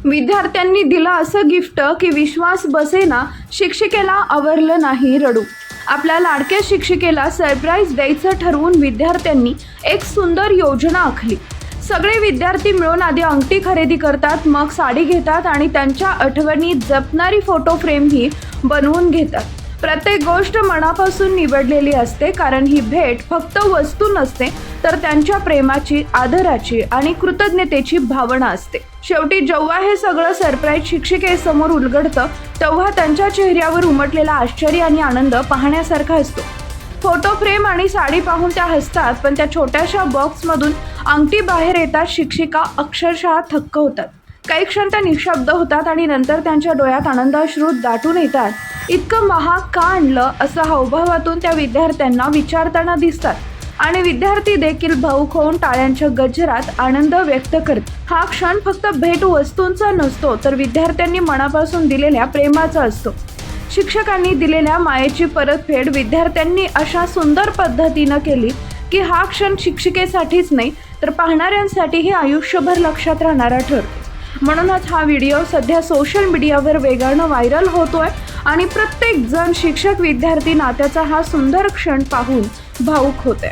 विद्यार्थ्यांनी दिलं असं गिफ्ट की विश्वास बसेना, शिक्षिकेला आवरलं नाही रडू. आपल्या लाडक्या शिक्षिकेला सरप्राईज द्यायचं ठरवून विद्यार्थ्यांनी एक सुंदर योजना आखली. सगळे विद्यार्थी मिळून आधी अंगठी खरेदी करतात, मग साडी घेतात आणि त्यांच्या आठवणी जपणारी फोटो फ्रेमही बनवून घेतात. प्रत्येक गोष्ट मनापासून निवडलेली असते, कारण ही भेट फक्त वस्तू नसते तर त्यांच्या प्रेमाची, आदराची आणि कृतज्ञतेची भावना असते. शेवटी जेव्हा हे सगळं सरप्राईज शिक्षिकेसमोर उलगडतं तेव्हा त्यांच्या चेहऱ्यावर उमटलेला आश्चर्य आणि आनंद पाहण्यासारखा असतो. फोटो फ्रेम आणि साडी पाहून त्या हसतात, पण त्या छोट्याशा बॉक्समधून अंगठी बाहेर येतात शिक्षिका अक्षरशः थक्क होतात. काही क्षण त्या निशब्द होतात आणि नंतर त्यांच्या डोळ्यात आनंदाश्रू दाटून येतात. इतकं महाग का आणलं असं हावभावातून त्या विद्यार्थ्यांना विचारताना दिसतात आणि विद्यार्थी देखील भावुक होऊन टाळ्यांच्या गजरात आनंद व्यक्त करतात. हा क्षण फक्त भेट वस्तूंचा नसतो तर विद्यार्थ्यांनी मनापासून दिलेल्या प्रेमाचा असतो. शिक्षकांनी दिलेल्या मायेची परतफेड विद्यार्थ्यांनी अशा सुंदर पद्धतीनं केली की हा क्षण शिक्षिकेसाठीच नाही तर पाहणाऱ्यांसाठीही आयुष्यभर लक्षात राहणारा ठरतो. म्हणूनच हा व्हिडिओ सध्या सोशल मीडियावर वेगानं व्हायरल होतोय आणि प्रत्येक जण शिक्षक विद्यार्थी नात्याचा हा सुंदर क्षण पाहून भावुक होतोय.